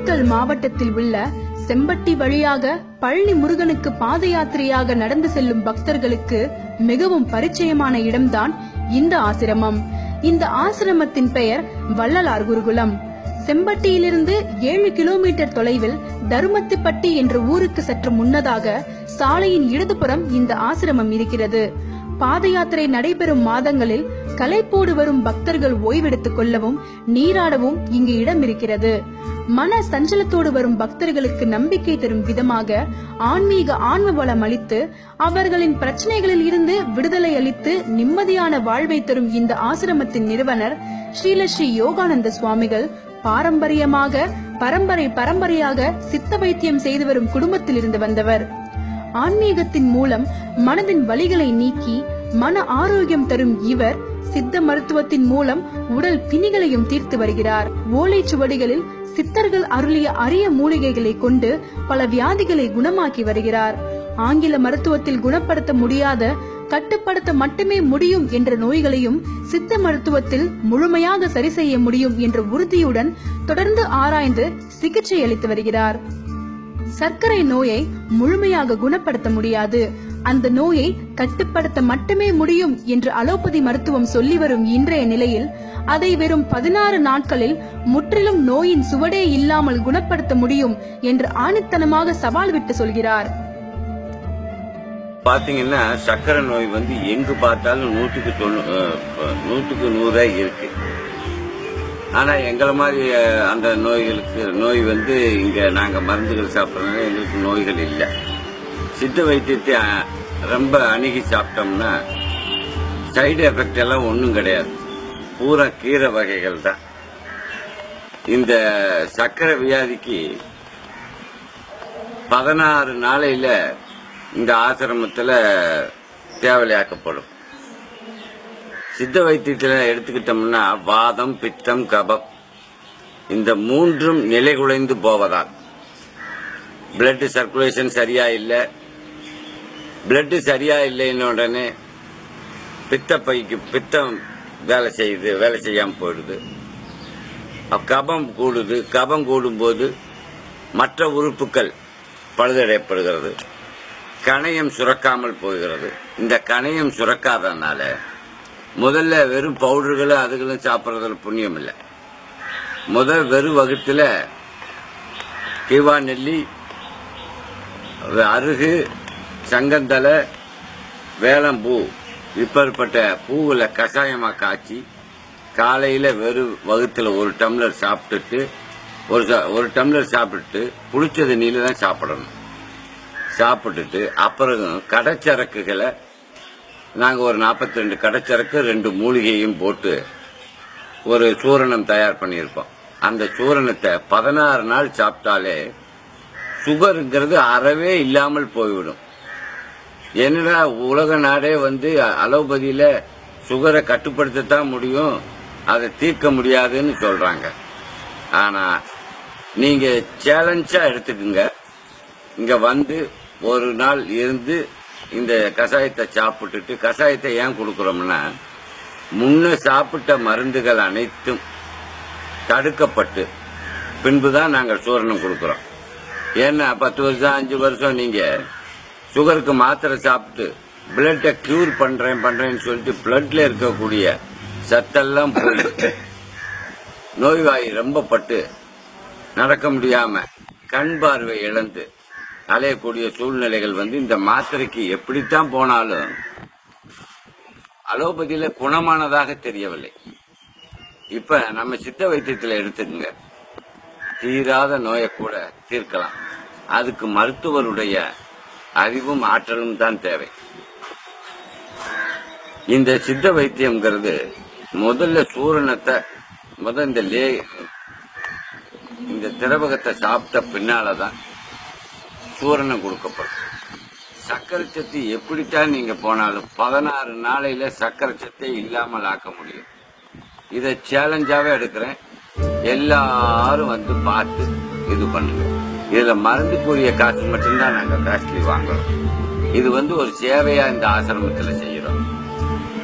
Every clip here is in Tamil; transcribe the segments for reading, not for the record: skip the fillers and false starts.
திண்டுக்கல் மாவட்டத்தில் உள்ள செம்பட்டி வழியாக பழனி முருகனுக்கு பாத யாத்திரையாக நடந்து செல்லும் பக்தர்களுக்கு மிகவும் பரிச்சயமான இடம்தான் இந்த ஆசிரமம். இந்த ஆசிரமத்தின் பெயர் வள்ளலார் குருகுலம். செம்பட்டியிலிருந்து 7 கிலோமீட்டர் தொலைவில் தருமத்திப்பட்டி என்ற ஊருக்கு சற்று முன்னதாக சாலையின் இடதுபுறம் இந்த ஆசிரமம் இருக்கிறது. பாத யாத்திரை நடைபெறும் மாதங்களில் களைப்போடு வரும் பக்தர்கள் ஓய்வெடுத்துக் கொள்ளவும் நீராடவும் இங்கு இடம் இருக்கிறது. மன சஞ்சலத்தோடு வரும் பக்தர்களுக்கு நம்பிக்கை தரும் விதமாக ஆன்மீக ஆன்ம பலம் அளித்து அவர்களின் பிரச்சனைகளில் இருந்து விடுதலை அளித்து நிம்மதியான வாழ்வை தரும் இந்த ஆசிரமத்தின் நிறுவனர் ஸ்ரீலஸ்ரீ யோகானந்த சுவாமிகள் பாரம்பரியமாக பரம்பரையாக சித்த வைத்தியம் செய்து வரும் குடும்பத்தில் இருந்து வந்தவர். ஆன்மீகத்தின் மூலம் மனதின் வலிகளை நீக்கி மன ஆரோக்கியம் தரும் இவர் சித்த மருத்துவத்தின் மூலம் உடல் பிணிகளையும் தீர்த்து வருகிறார். ஓலைச்சுவடிகளில் சித்தர்கள் அருளிய அரிய மூலிகைகளை கொண்டு பல வியாதிகளை குணமாக்கி வருகிறார். ஆங்கில மருத்துவத்தில் குணப்படுத்த முடியாத, கட்டுப்படுத்த மட்டுமே முடியும் என்ற நோய்களையும் சித்த மருத்துவத்தில் முழுமையாக சரி செய்ய முடியும் என்ற உறுதியுடன் தொடர்ந்து ஆராய்ந்து சிகிச்சை அளித்து வருகிறார். சர்க்கரை நோயை முழுமையாக குணப்படுத்த முடியாது, அந்த நோயை கட்டுப்படுத்த மட்டுமே முடியும் என்று அலோபதி மருத்துவம் சொல்லி வரும் இன்றைய நிலையில் அதை வெறும் 16 நாட்களில் முற்றிலும் நோயின் சுவடே இல்லாமல் குணப்படுத்த முடியும் என்று ஆணித்தனமாக சவால் விட்டு சொல்கிறார். பாத்தீங்கன்னா சர்க்கரை நோய் வந்து எங்கு பார்த்தாலும் 100க்கு 100 இருக்கு. ஆனா எங்களை மாதிரி அந்த நோய் வந்து இங்க நாங்க மருந்துகள் சாப்பிடறதுனால எங்களுக்கு நோய்கள் இல்லை. சித்த வைத்தியத்தை ரொம்ப அணுகி சாப்பிட்டோம்னா சைடு எஃபெக்ட் எல்லாம் ஒன்றும் கிடையாது. பூரா கீரை வகைகள் தான். இந்த சர்க்கரை வியாதிக்கு 16 நாளையில இந்த ஆசிரமத்துல தேவலையாக்கப்படும். சித்த வைத்தியத்தில் எடுத்துக்கிட்டோம்னா வாதம், பித்தம், கபம் இந்த 3ம் நிலை குலைந்து போவதால் பிளட் சர்க்குலேஷன் சரியா இல்லை. பிளட் சரியா இல்லைன்னு உடனே பித்தம் வேலை செய்யாம போயிடுது. கபம் கூடுது. கபம் கூடும்போது மற்ற உறுப்புகள் பழுதடையப்படுகிறது. கணையம் சுரக்காமல் போகிறது. இந்த கணையம் சுரக்காதனால முதல்ல வெறும் பவுடர்களும் அதுகளும் சாப்பிட்றதுல புண்ணியம் இல்லை. வெறும் வகுத்துல கீவா நெல்லி, அருகு, சங்கந்தலை, வேளம்பூ இப்பேற்பட்ட பூவுல கஷாயமா காய்ச்சி காலையில வெறும் வகுத்துல ஒரு டம்ளர் சாப்பிட்டுட்டு ஒரு டம்ளர் சாப்பிட்டு புளிச்ச தண்ணியில தான் சாப்பிடணும். சாப்பிட்டுட்டு அப்புறம் கடைச்சரக்குகளை நாங்க ஒரு 42 கடைச்சரக்கு 2 மூலிகையும் போட்டு ஒரு சூரணம் தயார் பண்ணியிருப்போம். அந்த சூரணத்தை 16 நாள் சாப்பிட்டாலே சுகருங்கிறது அறவே இல்லாமல் போய்விடும். என்னடா உலக நாடே வந்து அலோபதியில சுகரை கட்டுப்படுத்தத்தான் முடியும், அதை தீர்க்க முடியாதுன்னு சொல்றாங்க. ஆனா நீங்க சேலஞ்சா எடுத்துக்குங்க. இங்க வந்து ஒரு நாள் இருந்து இந்த கஷாயத்தை சாப்பிட்டுட்டு, கஷாயத்தை ஏன் கொடுக்கறோம்னா முன்ன சாப்பிட்ட மருந்துகள் அனைத்தும் தடுக்கப்பட்டு பின்புதான் நாங்கள் சூரணம் கொடுக்கறோம். ஏன்னா 10 வருஷம் 5 வருஷம் நீங்க சுகருக்கு மாத்திரை சாப்பிட்டு பிளட்டை கியூர் பண்றேன்னு சொல்லிட்டு பிளட்ல இருக்கக்கூடிய சத்தெல்லாம் போய் நோய்வாய் ரொம்ப பட்டு நடக்க முடியாம கண் பார்வை இழந்து அலையக்கூடிய சூழ்நிலைகள் வந்து இந்த மாத்திரைக்கு எப்படித்தான் போனாலும் அலோபதியில குணமானதாக தெரியவில்லை. இப்ப நம்ம சித்த வைத்தியத்தில் எடுத்துக்கங்க, தீராத நோயை கூட தீர்க்கலாம். அதுக்கு மருத்துவருடைய அறிவும் ஆற்றலும் தான் தேவை. இந்த சித்த வைத்தியம்ங்கிறது முதல்ல சூரணத்தை இந்த திரவகத்தை சாப்பிட்ட பின்னாலதான் சூரணம் கொடுக்கப்படும். சர்க்கரை சத்து எப்படித்தான் நீங்க போனாலும் 16 நாளையில சர்க்கரை சத்தை இல்லாமல் ஆக்க முடியும். இதை சேலஞ்சாவே எடுக்கிறேன். எல்லாரும் வந்து பார்த்து இது பண்ணுங்க. இதுல மருந்துக்குரிய காசு மட்டும்தான் நாங்க காஸ்ட்லி வாங்குறோம். இது வந்து ஒரு சேவையா இந்த ஆசிரமத்துல செய்யறோம்.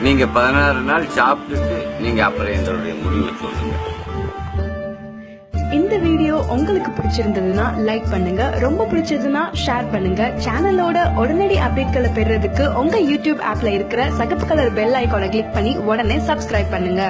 நீங்க 16 நாள் சாப்பிட்டுட்டு நீங்க அப்புறம் எங்களுடைய முடிவை சொல்லுங்க. இந்த வீடியோ உங்களுக்கு பிடிச்சிருந்ததுன்னா லைக் பண்ணுங்க, ரொம்ப பிடிச்சதுன்னா ஷேர் பண்ணுங்க. சேனலோட உடனடி அப்டேட்களை பெறுறதுக்கு உங்க யூடியூப் ஆப்ல இருக்கிற சகப்பு கலர் பெல் ஐகானை கிளிக் பண்ணி உடனே சப்ஸ்கிரைப் பண்ணுங்க.